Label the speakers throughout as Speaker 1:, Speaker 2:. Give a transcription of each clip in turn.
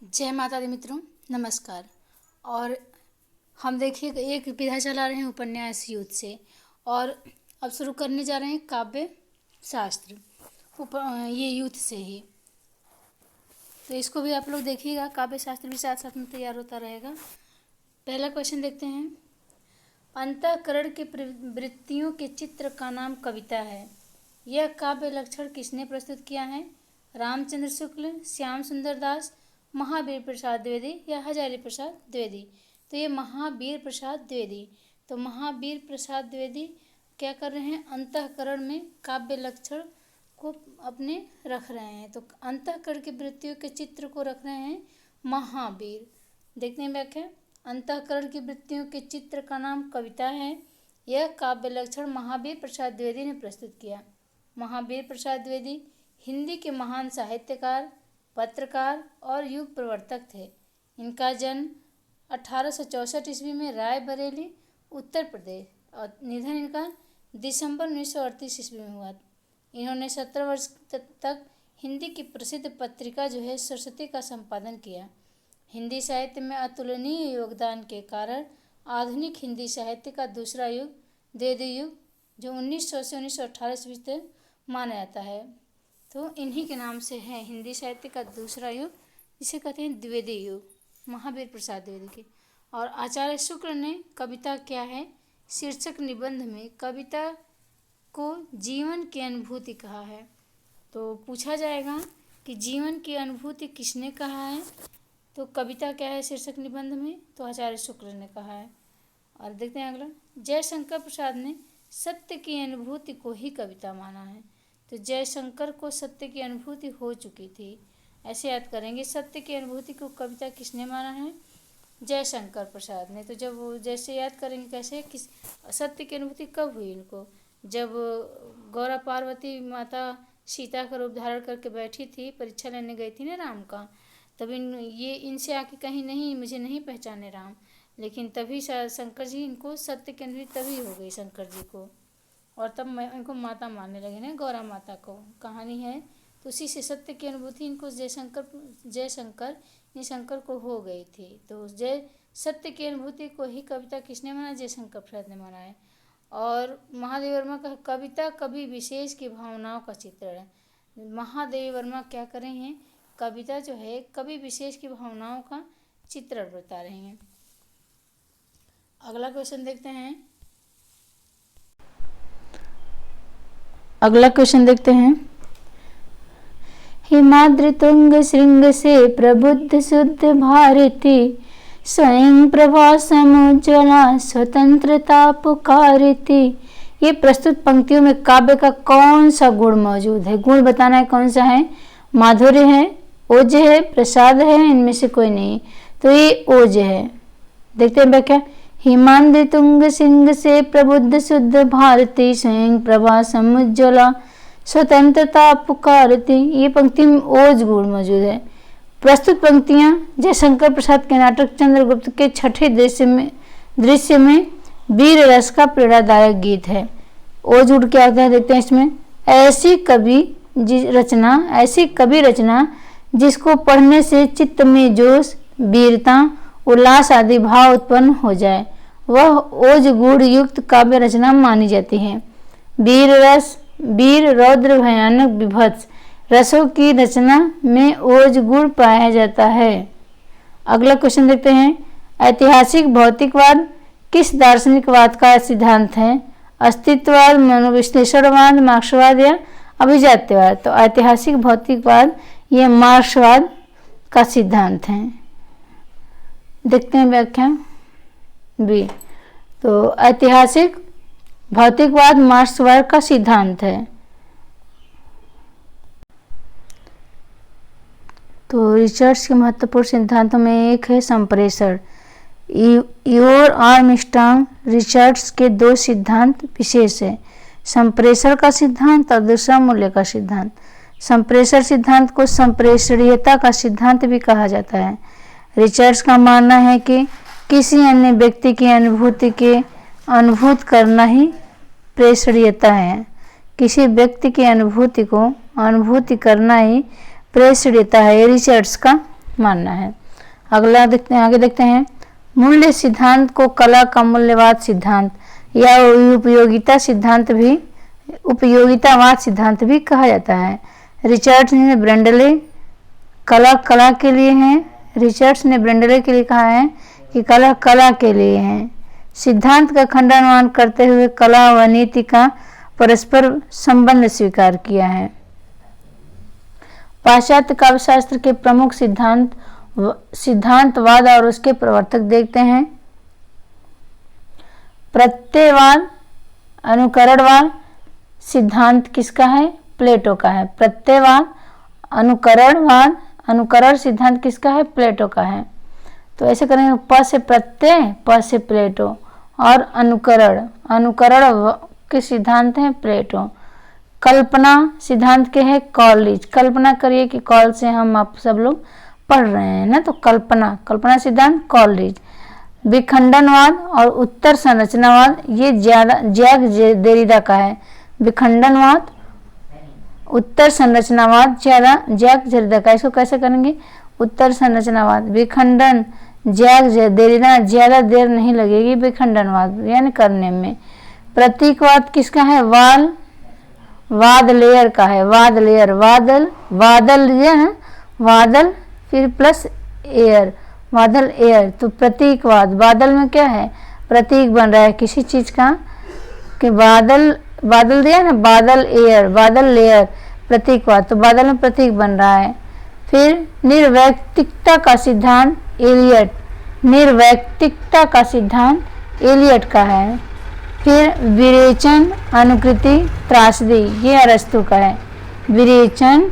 Speaker 1: जय माता दी मित्रों, नमस्कार। और हम देखिए एक विधा चला रहे हैं उपन्यास युद्ध से, और अब शुरू करने जा रहे हैं काव्य शास्त्र ये युद्ध से ही। तो इसको भी आप लोग देखिएगा, काव्य शास्त्र भी साथ साथ में तैयार होता रहेगा। पहला क्वेश्चन देखते हैं। अंतःकरण के वृत्तियों के चित्र का नाम कविता है। यह काव्य लक्षण किसने प्रस्तुत किया है? रामचंद्र शुक्ल, श्याम सुंदर दास, महावीर प्रसाद द्विवेदी या हजारी प्रसाद द्विवेदी? तो ये महावीर प्रसाद द्विवेदी। तो महावीर प्रसाद द्विवेदी क्या कर रहे हैं? अंतःकरण में काव्य लक्षण को अपने रख रहे हैं। तो अंतःकरण की वृत्तियों के चित्र को रख रहे हैं महावीर। देखते हैं व्याख्या। अंतःकरण की वृत्तियों के चित्र का नाम कविता है। यह काव्य लक्षण महावीर प्रसाद द्विवेदी ने प्रस्तुत किया। महावीर प्रसाद द्विवेदी हिंदी के महान साहित्यकार, पत्रकार और युग प्रवर्तक थे। इनका जन्म 1864 ईस्वी में रायबरेली, उत्तर प्रदेश, और निधन इनका दिसंबर 1938 ईस्वी में हुआ। इन्होंने 17 वर्ष तक हिंदी की प्रसिद्ध पत्रिका जो है सरस्वती का संपादन किया। हिंदी साहित्य में अतुलनीय योगदान के कारण आधुनिक हिंदी साहित्य का दूसरा युग द्विवेदी युग जो 1900 से 1918 ईस्वी तक माना जाता है। तो इन्हीं के नाम से है हिंदी साहित्य का दूसरा युग, जिसे कहते हैं द्विवेदी युग, महावीर प्रसाद द्विवेदी की। और आचार्य शुक्ल ने कविता क्या है शीर्षक निबंध में कविता को जीवन की अनुभूति कहा है। तो पूछा जाएगा कि जीवन की अनुभूति किसने कहा है? तो कविता क्या है शीर्षक निबंध में? तो आचार्य शुक्ल ने कहा है। और देखते हैं अगला। जयशंकर प्रसाद ने सत्य की अनुभूति को ही कविता माना है। तो जयशंकर को सत्य की अनुभूति हो चुकी थी, ऐसे याद करेंगे। सत्य की अनुभूति को कविता किसने माना है? जयशंकर प्रसाद ने। तो जब वो जैसे याद करेंगे कैसे कि सत्य की अनुभूति कब हुई इनको? जब गौरा पार्वती माता सीता का रूप धारण करके बैठी थी, परीक्षा लेने गई थी ना राम का, तब ये इनसे आके कहीं नहीं, मुझे नहीं पहचाने राम, लेकिन तभी शंकर जी इनको सत्य की अनुभूति तभी हो गई शंकर जी को, और तब मैं इनको माता मानने लगे ना, गौरा माता को। कहानी है तो उसी से सत्य की अनुभूति इनको जयशंकर को हो गई थी। तो सत्य की अनुभूति को ही कविता किसने माना? जयशंकर प्रसाद ने माना है। और महादेव वर्मा का कविता कवि विशेष की भावनाओं का चित्रण है। महादेव वर्मा क्या कर रहे हैं? कविता जो है कवि विशेष की भावनाओं का चित्रण बता रहे हैं। अगला क्वेश्चन देखते हैं। हिमाद्रि तुंग श्रृंग से प्रबुद्ध शुद्ध भारती, स्वयं प्रभा समुज्ज्वला स्वतंत्रता पुकारती। ये प्रस्तुत पंक्तियों में काव्य का कौन सा गुण मौजूद है? गुण बताना है कौन सा है? माधुर्य है, ओज है, प्रसाद है, इनमें से कोई नहीं। तो ये ओज है। देखते हैं व्याख्या। हिमाद्रि तुंग सिंह से प्रबुद्ध शुद्ध भारती, स्वयं प्रभा समुज्ज्वला स्वतंत्रता पुकारती। ये पंक्ति में ओज गुण मौजूद है। प्रस्तुत पंक्तियां जयशंकर प्रसाद के नाटक चंद्रगुप्त के छठे दृश्य में वीर रस का प्रेरणादायक गीत है। ओज गुण क्या होता है देखते हैं इसमें। ऐसी कवि रचना जिसको पढ़ने से चित्त में जोश, वीरता, उल्लास आदि भाव उत्पन्न हो जाए, वह ओज गुण युक्त काव्य रचना मानी जाती है। वीर रौद्र भयानक विभत्स रसों की रचना में ओज गुण पाया जाता है। अगला क्वेश्चन देखते हैं। ऐतिहासिक भौतिकवाद किस दार्शनिकवाद का सिद्धांत है? अस्तित्ववाद, मनोविश्लेषणवाद, मार्क्सवाद या अभिजात्यवाद? तो ऐतिहासिक भौतिकवाद ये मार्क्सवाद का सिद्धांत है। देखते हैं व्याख्या बी। तो ऐतिहासिक भौतिकवाद मार्क्सवाद का सिद्धांत है। तो रिचर्ड्स के महत्वपूर्ण सिद्धांतों में एक है संप्रेषण। ईओर आर्मस्ट्रांग रिचर्ड्स के दो सिद्धांत विशेष है, संप्रेषण का सिद्धांत और दूसरा मूल्य का सिद्धांत। संप्रेषण सिद्धांत को संप्रेषणीयता का सिद्धांत भी कहा जाता है। रिचर्ड्स का मानना है कि किसी अन्य व्यक्ति की अनुभूति के अनुभूत करना ही प्रेषणीयता है। किसी व्यक्ति की अनुभूति को अनुभूति करना ही प्रेषणीयता है, रिचर्ड्स का
Speaker 2: मानना है। अगला देखते हैं, आगे देखते हैं। मूल्य सिद्धांत को कला का मूल्यवाद सिद्धांत या उपयोगितावाद सिद्धांत भी कहा जाता है। रिचर्ड्स ने ब्रेंडले कला के लिए है। रिचर्ड्स ने ब्रेंडले के लिए कहा है कि कला के लिए है। सिद्धांत का खंडन करते हुए कला व नीति का परस्पर संबंध स्वीकार किया है। पाश्चात्य काव्यशास्त्र के प्रमुख सिद्धांतवाद और उसके प्रवर्तक देखते हैं। प्रत्ययवाद अनुकरणवाद सिद्धांत किसका है? प्लेटो का है। प्रत्ययवाद अनुकरण सिद्धांत किसका है? प्लेटो का है। तो ऐसे करेंगे, प से प्रत्यय, प से प्लेटो, और अनुकरण के सिद्धांत हैं प्लेटो। कल्पना सिद्धांत के है कॉलरिज। कल्पना करिए कि कॉल से हम आप सब लोग पढ़ रहे हैं ना, तो कल्पना सिद्धांत कॉलरिज। विखंडनवाद और उत्तर संरचनावाद ये जैक देरिडा का है। विखंडनवाद, उत्तर संरचनावाद जैक देरिडा का। इसको कैसे करेंगे? उत्तर संरचनावाद, विखंडन, जैक देरिडा, ज्यादा देर नहीं लगेगी विखंडनवाद यानी करने में। प्रतीकवाद किसका है? वादलेयर का है। वादल फिर प्लस एयर, बादल एयर। तो प्रतीकवाद, बादल में क्या है? प्रतीक बन रहा है किसी चीज का, कि बादल दिया ना, बादल एयर, बादल लेयर, प्रतीकवाद। तो बादल में प्रतीक बन रहा है। फिर निर्वैयक्तिकता का सिद्धांत एलियट का है। फिर विरेचन, अनुकृति, त्रासदी, ये अरस्तु का है। विरेचन,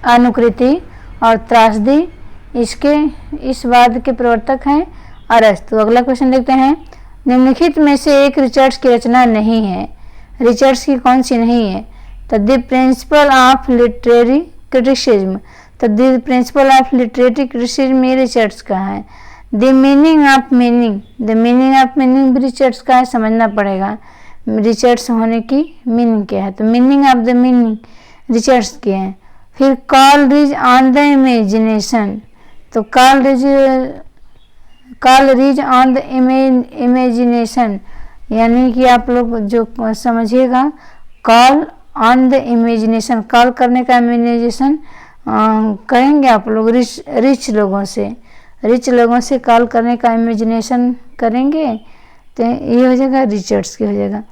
Speaker 2: अनुकृति और त्रासदी इस वाद के प्रवर्तक हैं अरस्तु। अगला क्वेश्चन देखते हैं। निम्नलिखित में से एक रिचर्ड्स की रचना नहीं है। रिचर्ड्स की कौन सी नहीं है? तो the principle of literary criticism. तो the principle of literary criticism ये रिचर्ड्स का है। द मीनिंग ऑफ मीनिंग भी रिचर्ड्स का है, समझना पड़ेगा रिचर्ड्स होने की मीनिंग क्या है। तो meaning of the meaning Richards की है। फिर कॉलरिज ऑन द इमेजिनेशन। तो कॉलरिज ऑन द इमेजिनेशन यानी कि आप लोग जो समझिएगा, call on the imagination, call करने का इमेजिनेशन करेंगे आप लोग रिच लोगों से कॉल करने का इमेजिनेशन करेंगे, तो ये हो जाएगा रिचर्ड्स की हो जाएगा।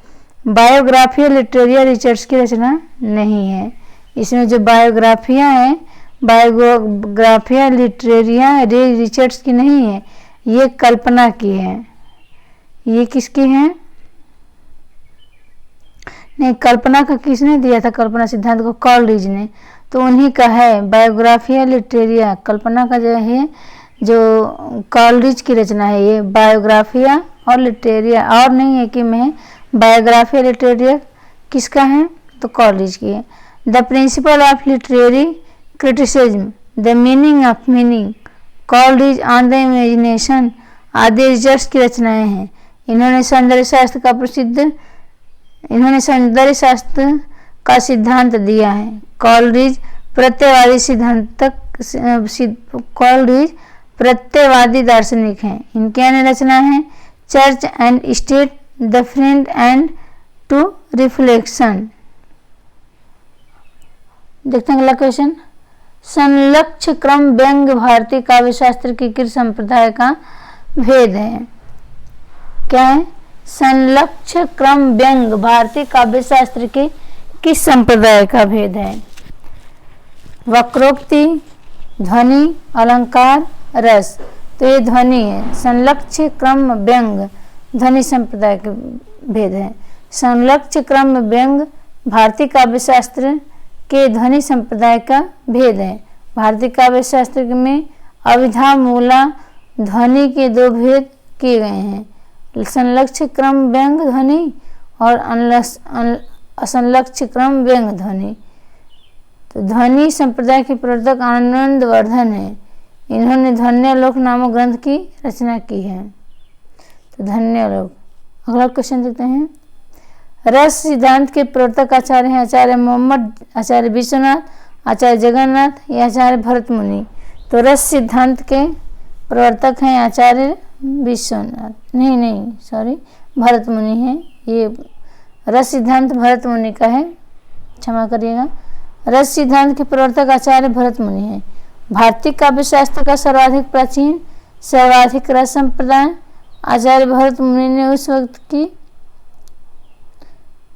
Speaker 2: बायोग्राफिया लिटरेरिया रिचर्ड्स की रचना नहीं है। इसमें जो बायोग्राफिया है, बायोग्राफिया लिटरेरिया रिचर्ड्स की नहीं है, ये कल्पना की है। ये किसकी है? नहीं, कल्पना का किसने दिया था? कल्पना सिद्धांत को कॉलरिज ने, तो उन्हीं का है बायोग्राफिया लिटरेरिया। कल्पना का जो है, जो कॉलरिज की रचना है ये बायोग्राफिया और लिटरेरिया, और नहीं है कि मैं बायोग्राफिया लिटरेरिया किसका है? तो कॉलरिज की है। The principle of literary criticism, the meaning of meaning, Coleridge on the imagination आदि रिचर्ड्स की रचनाएं हैं। इन्होंने सौंदर्य शास्त्र का सिद्धांत दिया है। कॉलरिज प्रत्ययवादी दार्शनिक हैं। इनकी अन्य रचना है church and state, the friend and to reflection. देखते हैं अगला क्वेश्चन। संलक्ष्य क्रम व्यंग्य भारतीय काव्यशास्त्र की किस संप्रदाय का भेद है? क्या है? संलक्ष्य क्रम व्यंग्य भारतीय काव्यशास्त्र के किस संप्रदाय का भेद है? वक्रोक्ति, ध्वनि, अलंकार, रस। तो ये ध्वनि है। संलक्ष्य क्रम व्यंग्य ध्वनि संप्रदाय के भेद है। संलक्ष्य क्रम व्यंग्य भारतीय काव्यशास्त्र के ध्वनि संप्रदाय का भेद है। भारतीय काव्यशास्त्र में अभिधा मूला ध्वनि के दो भेद किए गए हैं, संलक्ष्य क्रम व्यंग्य ध्वनि और असंलक्ष्य क्रम व्यंग्य ध्वनि। तो ध्वनि संप्रदाय के प्रवर्तक आनंदवर्धन है। इन्होंने धन्यालोक नामक ग्रंथ की रचना की है। तो धन्यालोक। अगला क्वेश्चन देखते हैं। रस सिद्धांत के प्रवर्तक आचार्य हैं आचार्य मोहम्मद, आचार्य विश्वनाथ, आचार्य जगन्नाथ या आचार्य भरत मुनि। तो रस सिद्धांत के प्रवर्तक हैं आचार्य विश्वनाथ, नहीं सॉरी, भरत मुनि हैं। ये रस सिद्धांत भरत मुनि का है, क्षमा करिएगा। रस सिद्धांत के प्रवर्तक आचार्य भरत मुनि हैं। भारतीय काव्य शास्त्र का सर्वाधिक प्राचीन सर्वाधिक रस संप्रदाय आचार्य भरत मुनि ने उस वक्त की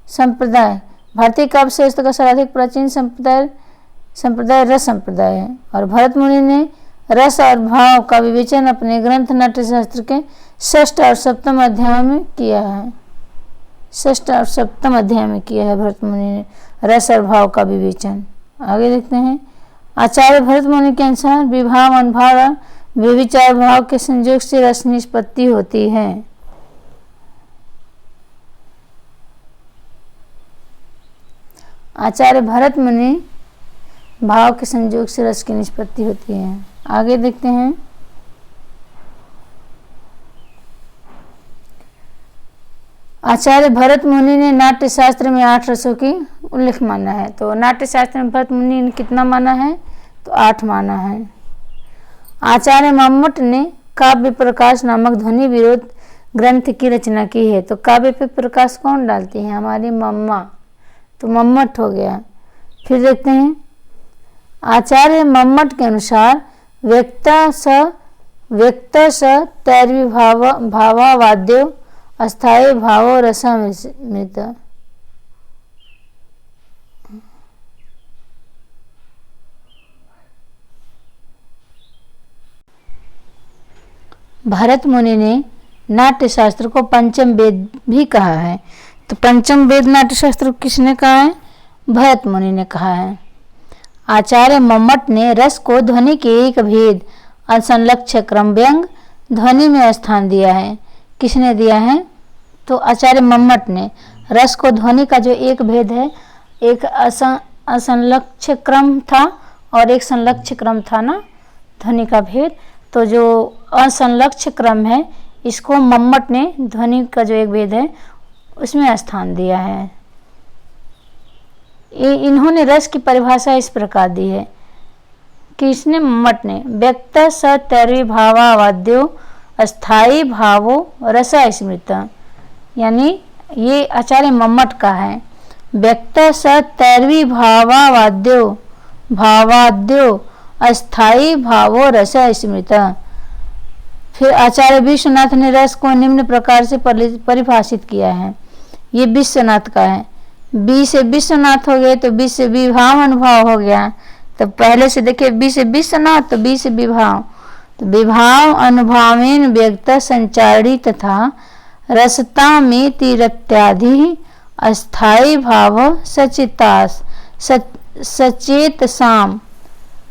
Speaker 2: संप्रदाय, भारतीय काव्य शास्त्र का सर्वाधिक प्राचीन संप्रदाय रस संप्रदाय है। और भरत मुनि ने रस और भाव का विवेचन अपने ग्रंथ नाट्यशास्त्र के षष्ठ और सप्तम अध्याय में किया है। षष्ठ और सप्तम अध्याय में किया है भरत मुनि ने रस और भाव का विवेचन। आगे देखते हैं। आचार्य भरत मुनि के अनुसार विभाव, अनुभाव और व्यभिचार भाव के संयोग से रस निष्पत्ति होती है। आचार्य भरत मुनि भाव के संयोग से रस की निष्पत्ति होती है। आगे देखते हैं। आचार्य भरत मुनि ने नाट्य शास्त्र में 8 रसों की उल्लेख माना है। तो नाट्य शास्त्र में भरत मुनि ने कितना माना है? तो 8 माना है। आचार्य मम्मट ने काव्य प्रकाश नामक ध्वनि विरोध ग्रंथ की रचना की है। तो काव्य पे प्रकाश कौन डालती है? हमारी मम्मा, तो मम्मट हो गया। फिर देखते हैं। आचार्य मम्मट के अनुसार व्यक्त स तैरवी भावावाद्यो अस्थायी भावो रसामृत। भरत मुनि ने नाट्य शास्त्र को पंचम वेद भी कहा है। तो पंचम वेद नाट्य शास्त्र किसने कहा है? भरत मुनि ने कहा है। आचार्य मम्मट ने रस को ध्वनि के एक भेद असंलक्ष्य क्रम व्यंग ध्वनि में स्थान दिया है। किसने दिया है? तो आचार्य मम्मट ने रस को ध्वनि का जो एक भेद है, एक असंलक्ष्य क्रम था और एक संलक्ष्य क्रम था ना, ध्वनि का भेद। तो जो असंलक्ष्य क्रम है इसको मम्मट ने ध्वनि का जो एक भेद है उसमें स्थान दिया है। इन्होंने रस की परिभाषा इस प्रकार दी है कि इसने मम्मट ने व्यक्त स तैरवी भावावाद्यो अस्थायी भावो रसा स्मृत, यानी ये आचार्य मम्मट का है। व्यक्त स तैरवी भावाद्यो अस्थायी भावो रसा स्मृत। फिर आचार्य विश्वनाथ ने रस को निम्न प्रकार से परिभाषित किया है। ये विश्वनाथ का है। बी से विश्वनाथ हो गए तो बी से विभाव अनुभव हो गया। तो पहले से देखिए बी से विश्वनाथ तो बी से विभाव, तो विभाव अनुभावेन व्यक्त संचारी तथा रसता में तीरत्याधि अस्थायी भाव सचेत साम।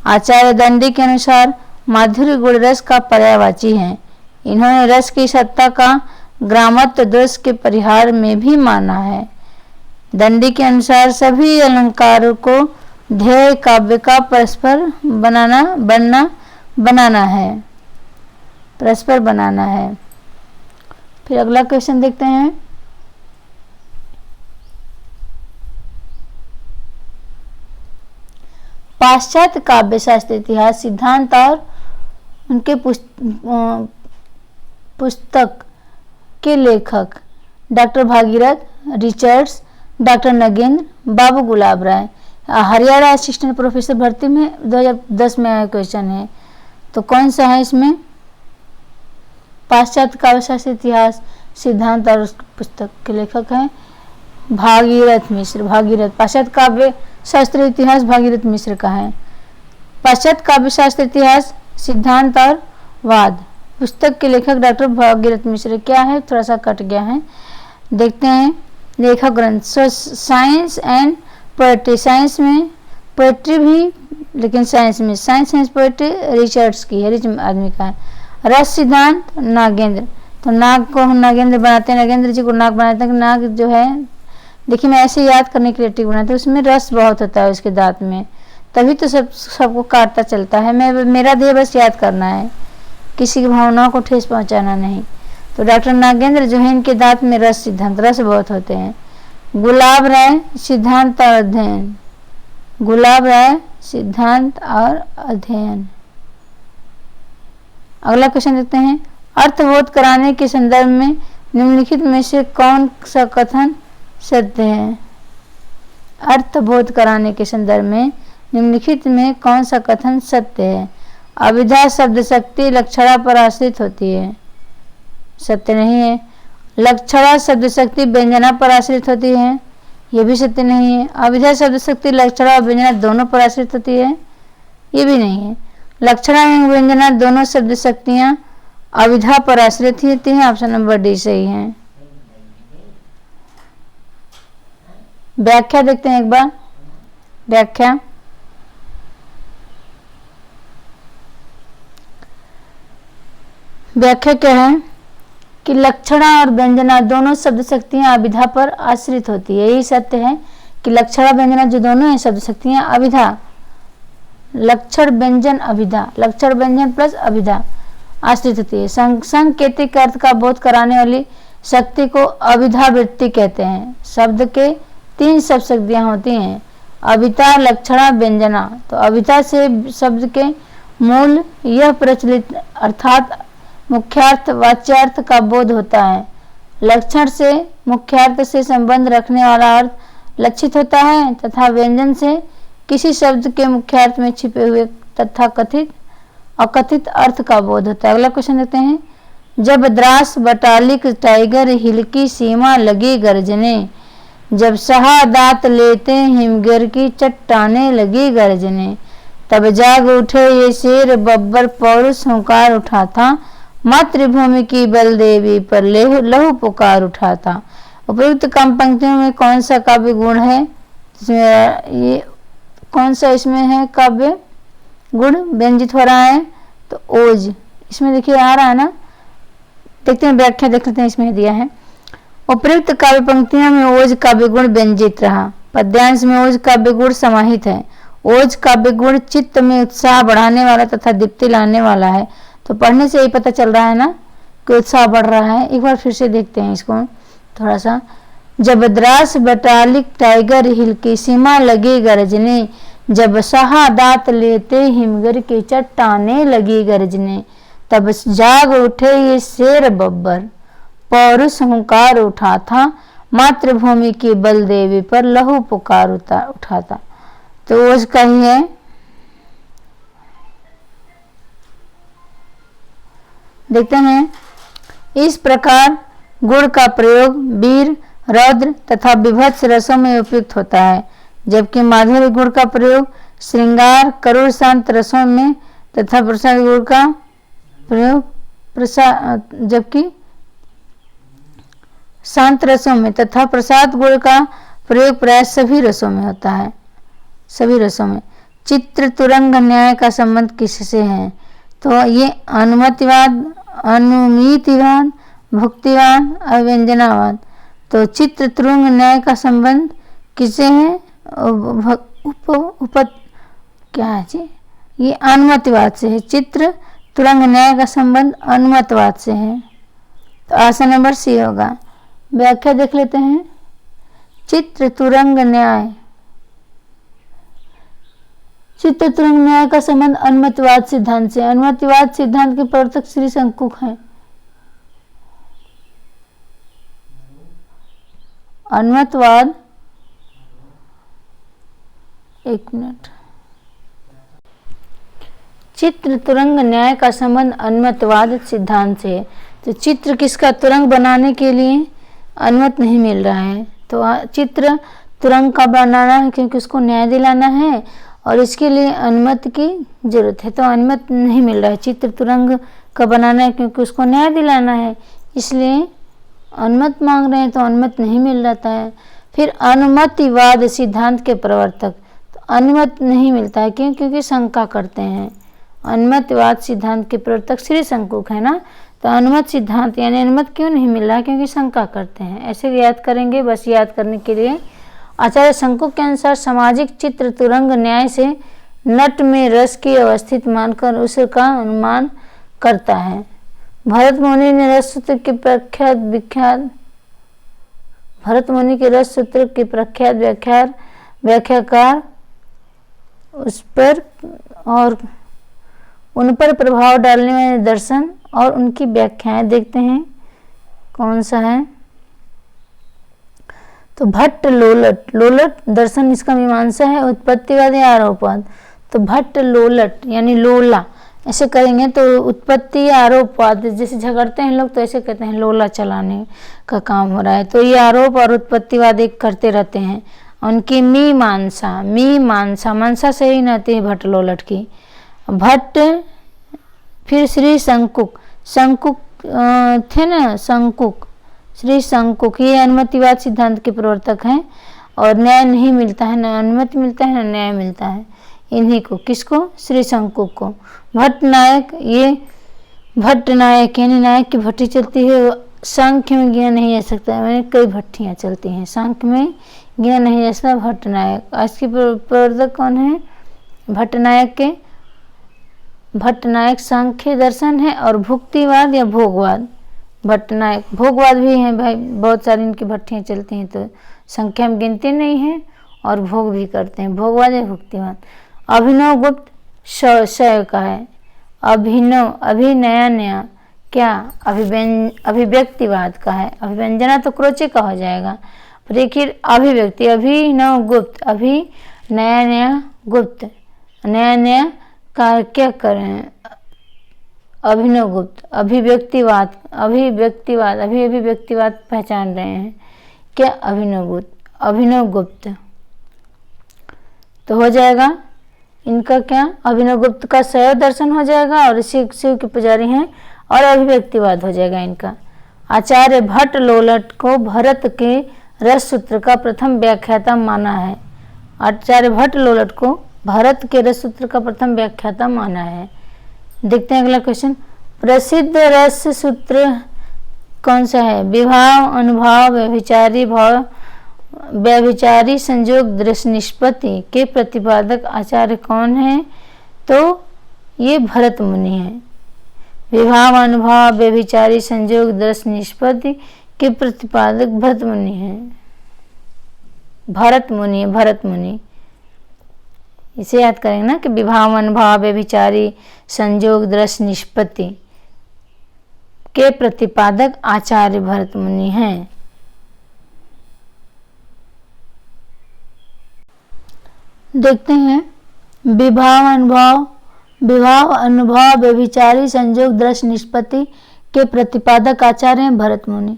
Speaker 2: आचार्य दंडी के अनुसार माधुर्य गुण रस का पर्यायवाची है। इन्होंने रस की सत्ता का ग्रामत्व दोष के परिहार में भी माना है। दंडी के अनुसार सभी अलंकारों को ध्येय काव्य का परस्पर बनाना है, परस्पर बनाना है। फिर अगला क्वेश्चन देखते हैं। पाश्चात्य काव्य शास्त्र इतिहास सिद्धांत और उनके पुस्तक के लेखक doctor Bhagirath, Richards, doctor Nagendra, Babu Gulab Rai. Haryana assistant professor भर्ती में 2010 में आया क्वेश्चन है। तो कौन सा है इसमें? पाश्चात्य काव्य शास्त्र इतिहास सिद्धांत और उस पुस्तक के लेखक हैं भागीरथ मिश्र। भागीरथ पाश्चात्य काव्य शास्त्र इतिहास भागीरथ मिश्र का है। पाश्चात्य काव्य शास्त्र इतिहास सिद्धांत और वाद पुस्तक के लेखक डॉक्टर भागीरथ मिश्र। क्या है? थोड़ा सा कट गया है, देखते हैं। लेखक ग्रंथ साइंस एंड पोएट्री, साइंस में पोएट्री भी, लेकिन साइंस में साइंस पोएट्री रिचर्ड्स की है, रिच आदमी का है। रस सिद्धांत नागेंद्र, तो नाग को हम नागेंद्र बनाते हैं, नागेंद्र जी को नाग बनाते हैं। नाग जो है देखिए मैं ऐसे याद करने के लिए टिक बनाते हैं, उसमें रस बहुत होता है उसके दांत में, तभी तो सबको काटता चलता है। मेरा ध्येय बस याद करना है, किसी की भावनाओं को ठेस पहुंचाना नहीं। तो डॉक्टर नागेंद्र जो है इनके दांत में रस सिद्धांत रस बहुत होते हैं। गुलाब राय सिद्धांत और अध्ययन, गुलाब राय सिद्धांत और अध्ययन। अगला क्वेश्चन देखते हैं, अर्थबोध कराने के संदर्भ में निम्नलिखित में से कौन सा कथन सत्य है? अर्थबोध कराने के संदर्भ में निम्नलिखित में कौन सा कथन सत्य है? अभिधा शब्द शक्ति लक्षणा पर आश्रित होती है, सत्य नहीं है। लक्षणा शब्द शक्ति व्यंजना पर आश्रित होती है, ये भी सत्य नहीं है। अभिधा शब्द शक्ति लक्षणा और व्यंजना दोनों पर आश्रित होती है, ये भी नहीं है। लक्षणा एवं व्यंजना दोनों शब्द शक्तियाँ अभिधा पर आश्रित होती हैं, ऑप्शन नंबर डी सही है। व्याख्या देखते हैं एक बार, व्याख्या। व्याख्या क्या है कि लक्षणा और व्यंजना दोनों शब्द शक्तियां अभिधा पर आश्रित होती है, यही सत्य है कि लक्षणा व्यंजना जो दोनों हैं शब्द शक्तियां अभिधा, लक्षण व्यंजन अभिधा, लक्षण व्यंजन प्लस अभिधा आश्रित होती है। सांकेतिक अर्थ का बोध कराने वाली शक्ति को अभिधा वृत्ति कहते हैं। शब्द के 3 शब्द शक्तियां होती हैं, अभिधा लक्षणा व्यंजना। तो अभिधा से शब्द के मूल यह प्रचलित अर्थात मुख्यार्थ वाच्यार्थ का बोध होता है। लक्षण से मुख्यार्थ से संबंध रखने वाला अर्थ लक्षित होता है तथा व्यंजन से किसी शब्द के मुख्यार्थ में छिपे हुए तथा कथित अकथित अर्थ का बोध होता है। अगला क्वेश्चन देखते हैं, जब द्रास बटालिक टाइगर हिल की सीमा लगी गर्जने, जब सहा दांत लेते हिमगिर की चट्टाने लगी गर्जने, तब जाग उठे ये शेर बब्बर पौरुष हुंकार उठा था, मातृभूमि की बलदेवी पर लहू पुकार उठा था। उपयुक्त कम पंक्तियों में कौन सा काव्य गुण है? ये कौन सा इसमें है काव्य गुण व्यंजित हो रहा है? तो ओज, इसमें देखिए आ रहा है ना, देखते हैं व्याख्या देख लेते हैं, इसमें दिया है उपयुक्त काव्य पंक्तियों में ओज काव्य गुण व्यंजित रहा। पद्यांश में ओज काव्य गुण समाहित है। ओज काव्य गुण चित्त में उत्साह बढ़ाने वाला तथा दीप्ति लाने वाला है। तो पढ़ने से ही पता चल रहा है ना कि उत्साह बढ़ रहा है। एक बार फिर से देखते हैं इसको थोड़ा सा। जब द्रास बटालिक टाइगर हिल की सीमा लगी गरजने, जब सहा दांत लेते हिमगिर की चट्टाने लगी गरजने, तब जाग उठे ये शेर बब्बर पौरुष हुंकार उठा था, मातृभूमि की बलदेवी पर लहू पुकार उठा था। तो उसका ही है। देखते हैं, इस प्रकार गुण का प्रयोग वीर रौद्र तथा विभत्स रसों में उपयुक्त होता है, जबकि माधुर्य गुण का प्रयोग श्रृंगार करुण शांत रसों में तथा प्रसाद गुण का प्रयोग जबकि शांत रसों में तथा प्रसाद गुण का प्रयोग प्राय सभी रसों में होता है, सभी रसों में। चित्र तुरंग न्याय का संबंध किससे है? तो ये अनुमतिवाद, अनुमितिवाद, भुक्तिवाद और व्यंजनावाद। तो चित्र तुरंग न्याय का संबंध किससे है? क्या है जी? ये अनुमतिवाद से है। चित्र तुरंग न्याय का संबंध अनुमतवाद से है। तो आसन नंबर सी होगा। व्याख्या देख लेते हैं। चित्र तुरंग न्याय, चित्र तुरंग न्याय का संबंध अनुमतिवाद सिद्धांत से। अनुमतिवाद सिद्धांत के प्रवर्तक श्री शंकुक हैं। अनुमतवाद, एक मिनट, चित्र तुरंग न्याय का संबंध अनुमतवाद सिद्धांत से है। तो चित्र किसका तुरंग बनाने के लिए अनुमत नहीं मिल रहा है, तो चित्र तुरंग का बनाना है क्योंकि उसको न्याय दिलाना है और इसके लिए अनुमति की जरूरत है। तो अनुमत नहीं मिल रहा है। चित्र तुरंग का बनाना है क्योंकि उसको न्याय दिलाना है, इसलिए अनुमत मांग रहे हैं, तो अनुमत नहीं मिल रहा है। फिर अनुमतिवाद सिद्धांत के प्रवर्तक, तो अनुमत नहीं मिलता है क्योंकि शंका करते हैं। अनुमतिवाद सिद्धांत के प्रवर्तक श्री शंकुक है ना, तो अनुमत सिद्धांत यानी अनुमत क्यों नहीं मिल रहा है? क्योंकि शंका करते हैं। ऐसे याद करेंगे, बस याद करने के लिए। आचार्य शंकुक के अनुसार सामाजिक चित्र तुरंग न्याय से नट में रस की अवस्थित मानकर उसका अनुमान करता है। भरत मुनि ने रस सूत्र के प्रख्यात विख्यात भरत मुनि के रस सूत्र के प्रख्यात व्याख्याकार उस पर और उन पर प्रभाव डालने वाले दर्शन और उनकी व्याख्याएं देखते हैं। कौन सा है? तो भट्ट लोलट, लोलट दर्शन इसका मीमांसा है, उत्पत्तिवाद या आरोपवाद। तो भट्ट लोलट यानी लोला, ऐसे करेंगे तो उत्पत्ति या आरोपवाद, जैसे झगड़ते हैं लोग तो ऐसे कहते हैं लोला चलाने का काम हो रहा है। तो ये आरोप और उत्पत्तिवाद एक करते रहते हैं। उनकी मीमांसा, मीमांसा मानसा से ही आती है भट्ट लोलट की। भट्ट, फिर श्री शंकुक, शंकुक थे ना, शंकुक, श्री शंकुक ये अनुमतिवाद सिद्धांत के प्रवर्तक हैं और न्याय नहीं मिलता है, न अनुमति मिलता है न न्याय मिलता है इन्हीं को। किसको? श्री शंकुक को। भट्ट नायक, ये भट्ट नायक यानी नायक की भट्टी चलती है, सांख्य में गिना नहीं जा सकता, मैंने कई भट्टियाँ चलती हैं, सांख्य में गिना नहीं जा सकता। भट्ट नायक आज के प्रवर्तक कौन है? भट्ट नायक के, भट्ट नायक सांख्य दर्शन है और भुक्तिवाद या भोगवाद। भट्ट नायक भोगवाद भी है भाई, बहुत सारी इनकी भट्टियाँ चलती हैं तो संख्या में गिनते नहीं हैं और भोग भी करते हैं, भोगवाद या भुक्तिवाद। अभिनव गुप्त शय का है, अभिनव, अभी नया नया, क्या? अभिव्यक्तिवाद का है, अभिव्यंजना तो क्रोचे का हो जाएगा, पर देखिए अभिव्यक्ति, अभिनव गुप्त, अभी नया नया, गुप्त नया नया का क्या करें? अभिनव गुप्त, अभिव्यक्तिवाद, अभिव्यक्तिवाद, अभी अभिव्यक्तिवाद पहचान रहे हैं क्या? अभिनव गुप्त, अभिनव गुप्त तो हो जाएगा इनका क्या? अभिनव गुप्त का शैव दर्शन हो जाएगा और शिव के पुजारी हैं, और अभिव्यक्तिवाद हो जाएगा इनका। आचार्य भट्ट लोलट को भरत के रस सूत्र का प्रथम व्याख्याता माना है। आचार्य भट्ट लोलट को भारत के रस सूत्र का प्रथम व्याख्याता माना है। देखते हैं अगला क्वेश्चन। प्रसिद्ध रस सूत्र कौन सा है? विभाव, अनुभाव, व्यभिचारी भाव, व्यभिचारी संयोग, दृश्य निष्पत्ति के प्रतिपादक आचार्य कौन है? तो ये भरत मुनि है। विभाव, अनुभाव, व्यभिचारी संयोग, दृश्य निष्पत्ति के प्रतिपादक भरत मुनि है। भरत मुनि, भरत मुनि इसे याद करेंगे ना कि विभाव, अनुभाव, व्यभिचारी संयोग, दृश्य निष्पत्ति के प्रतिपादक आचार्य भरत मुनि हैं। देखते हैं विभाव, अनुभाव, विभाव, अनुभाव, व्यभिचारी संयोग, दृश्य निष्पत्ति के प्रतिपादक आचार्य हैं भरत मुनि।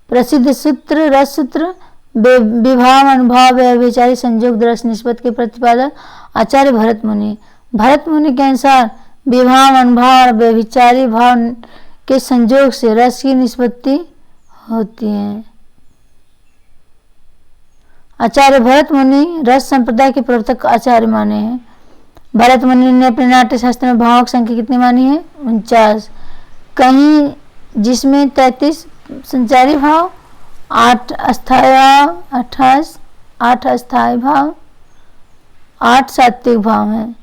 Speaker 2: प्रसिद्ध सूत्र रस सूत्र, विभाव, अनुभाव, व्यभिचारी संयोग, दृश्य निष्पत्ति के प्रतिपादक आचार्य भरत मुनि। भरत मुनि के अनुसार विभाव, अनुभाव और व्यभिचारी भाव के संयोग से रस की निष्पत्ति होती है। आचार्य भरत मुनि रस संप्रदाय के प्रवर्तक आचार्य माने हैं। भरत मुनि ने अपने नाट्य शास्त्र में भावों की संख्या कितनी मानी है? 49, कहीं जिसमें 33 संचारी भाव, 8 अस्थायी भाव, 8 अस्थायी भाव, 8 सात्विक भाव हैं।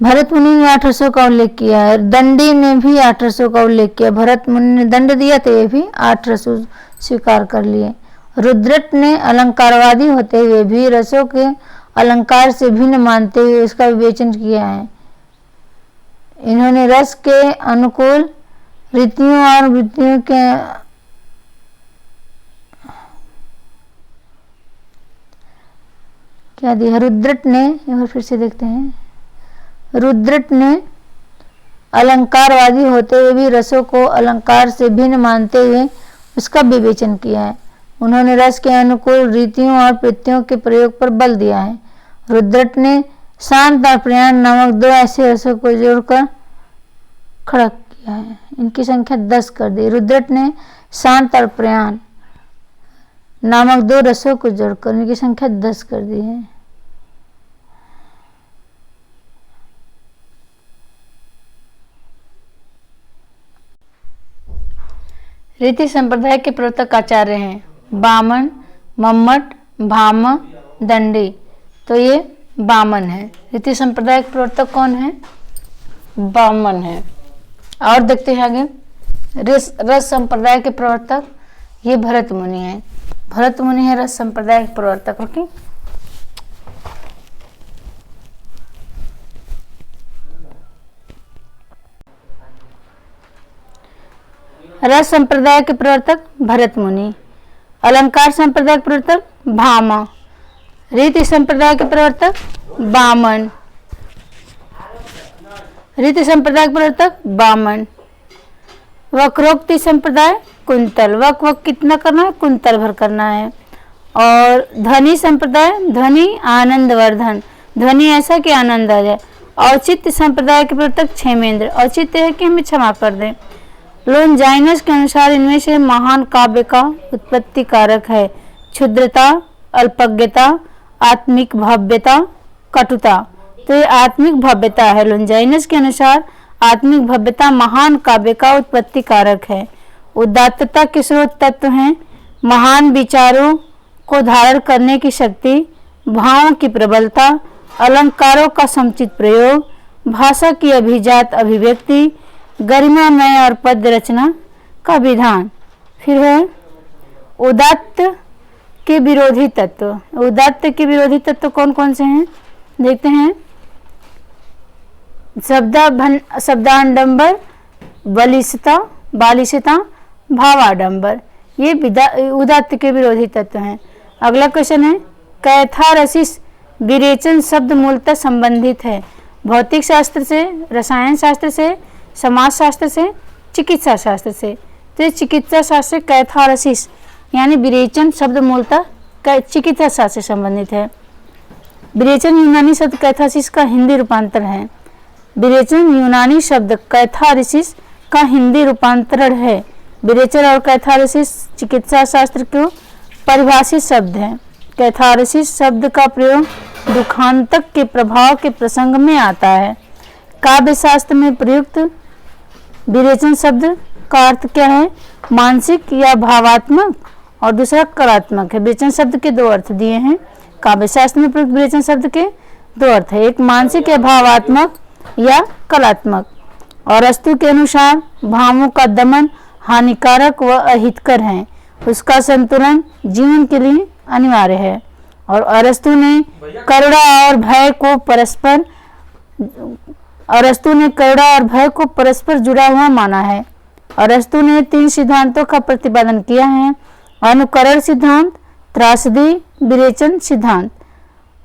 Speaker 2: भरत मुनि ने 8 रसों का उल्लेख किया है। दंडी ने भी 8 रसों का उल्लेख किया। भरत मुनि ने दंड दिया तो ये भी 8 रसों स्वीकार कर लिए। रुद्रट ने अलंकारवादी होते हुए भी रसों के अलंकार से भिन्न मानते हुए इसका विवेचन किया है। इन्होंने रस के अनुकूल रीतियों और वृत्तियों के क्या दिया? रुद्रट ने, एक बार फिर से देखते हैं, रुद्रट ने अलंकारवादी होते हुए भी रसों को अलंकार से भिन्न मानते हुए उसका विवेचन किया है। उन्होंने रस के अनुकूल रीतियों और वृत्तियों के प्रयोग पर बल दिया है। रुद्रट ने शांत और प्रयाण नामक 2 ऐसे रसों को जोड़कर खड़ा किया है। इनकी संख्या 10 कर दी। रुद्रट ने शांत और प्रयाण नामक 2 रसों को जोड़कर इनकी संख्या 10 कर दी है। रीति संप्रदाय के प्रवर्तक आचार्य हैं बामन, मम्मट, भाम, दंडी। तो ये बामन है। रीति संप्रदाय के प्रवर्तक कौन है? बामन है। और देखते हैं आगे, रस संप्रदाय के प्रवर्तक ये भरत मुनि है। भरत मुनि है रस संप्रदाय के प्रवर्तक। ओके, रस संप्रदाय के प्रवर्तक भरत मुनि। अलंकार संप्रदाय के प्रवर्तक भामा। रीति संप्रदाय के प्रवर्तक वामन। रीति संप्रदाय के प्रवर्तक वामन। वक्रोक्ति संप्रदाय कुंतल। वक वक कितना करना है? कुंतल भर करना है। और ध्वनि संप्रदाय ध्वनि आनंदवर्धन। ध्वनि ऐसा कि आनंद आ जाए। औचित्य संप्रदाय के प्रवर्तक क्षेमेंद्र। औचित्य है कि हमें क्षमा कर दें। लोनजाइनस के अनुसार इनमें से महान काव्य का उत्पत्ति कारक है क्षुद्रता, अल्पज्ञता, आत्मिक भव्यता, कटुता। तो ये आत्मिक भव्यता है। लोनजाइनस के अनुसार आत्मिक भव्यता महान काव्य का उत्पत्ति कारक है। उदात्तता के स्रोत तत्व हैं महान विचारों को धारण करने की शक्ति, भावों की प्रबलता, अलंकारों का समुचित प्रयोग, भाषा की अभिजात अभिव्यक्ति, गरिमामय और पद्य रचना का विधान। फिर है उदात्त के विरोधी तत्व। उदात्त के विरोधी तत्व कौन कौन से हैं? देखते हैं। शब्दाडंबर, बालिशता, भावाडंबर, ये उदात्त के विरोधी तत्व हैं। अगला क्वेश्चन है कैथारसिस विरेचन शब्द मूलतः संबंधित है भौतिक शास्त्र से, रसायन शास्त्र से, समाज शास्त्र से, चिकित्सा शास्त्र से। तो चिकित्सा शास्त्र कैथारसिस यानी विरेचन शब्द मूलतः चिकित्सा शास्त्र से संबंधित है। विरेचन यूनानी शब्द कैथारसिस का हिंदी रूपांतर है। विरेचन यूनानी शब्द कैथारसिस का हिंदी रूपांतरण है। विरेचन और कैथारसिस चिकित्सा शास्त्र को परिभाषित शब्द है। कैथारसिस शब्द का प्रयोग दुखांतक के प्रभाव के प्रसंग में आता है। काव्य शास्त्र में प्रयुक्त विरेचन शब्द का अर्थ क्या है? मानसिक या भावात्मक, और दूसरा कलात्मक है। विरेचन शब्द के दो अर्थ दिए हैं। काव्य शास्त्र में प्रयुक्त विरेचन शब्द के दो अर्थ है, एक मानसिक या भावात्मक या कलात्मक। और अरस्तु के अनुसार भावों का दमन हानिकारक व अहितकर है, उसका संतुलन जीवन के लिए अनिवार्य है। और अरस्तु ने करुणा और भय को परस्पर जुड़ा हुआ माना है। अरस्तु ने 3 सिद्धांतों का प्रतिपादन किया है, अनुकरण सिद्धांत, त्रासदी, विरेचन सिद्धांत।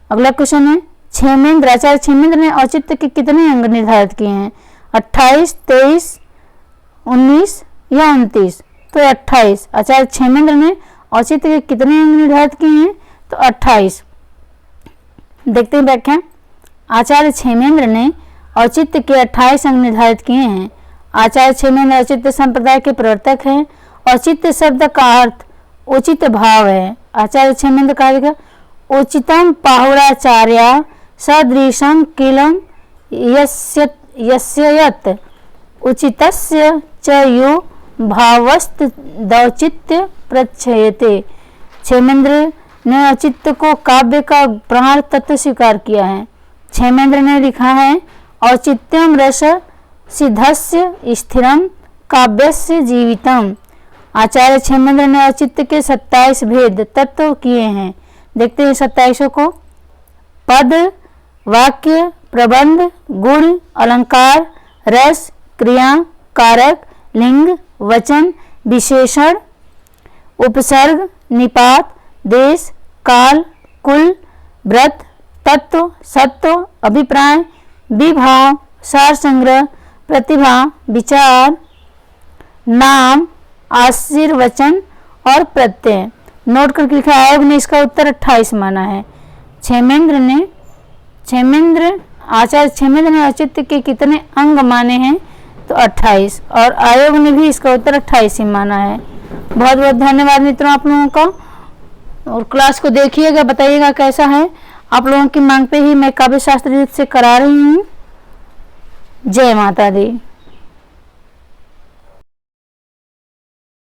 Speaker 2: अगला क्वेश्चन है क्षेमेंद्र, आचार्य क्षेमेंद्र ने औचित्य के कितने अंग निर्धारित किए हैं? 28, 23, 19 या 29? तो 28। आचार्य क्षेमेंद्र ने औचित्य के कितने अंग निर्धारित किए हैं? तो 28। देखते हैं व्याख्या। आचार्य क्षेमेंद्र ने औचित्य के 28 अंग निर्धारित किए हैं। आचार्य क्षेमेंद्र औचित्य संप्रदाय के प्रवर्तक हैं। औचित्य शब्द का अर्थ उचित भाव है। आचार्य क्षेमेंद्र कहा गया उचितम पाहुराचार्या सदृशम किलम यस्ययत् उचितस्य च यो भावस्तदौचित्य प्रच्छयते। क्षेमेंद्र ने औचित्य को काव्य का प्रमाण तत्व स्वीकार किया है। क्षेमेंद्र ने लिखा है औचित्यम रस सिद्धस्य स्थिरम काव्यस्य जीवितम। आचार्य क्षेमेंद्र ने औचित्य के 27 भेद तत्व किए हैं। देखते हैं 27 को। पद, वाक्य, प्रबंध, गुण, अलंकार, रस, क्रिया, कारक, लिंग, वचन, विशेषण, उपसर्ग, निपात, देश, काल, कुल, व्रत, तत्व, सत्व, अभिप्राय, विभाव, सार संग्रह, प्रतिभा, विचार, नाम, आशीर्वचन और प्रत्यय। नोट करके लिखा आयोग ने इसका उत्तर 28 माना है। आचार्य क्षेमेंद्र ने औचित्य के कितने अंग माने हैं? तो 28, और आयोग ने भी इसका उत्तर 28 ही माना है। बहुत बहुत धन्यवाद मित्रों आप लोगों का, और क्लास को देखिएगा, बताइएगा कैसा है। आप लोगों की मांग पे ही मैं काव्य शास्त्र से करा रही हूँ। जय माता दी।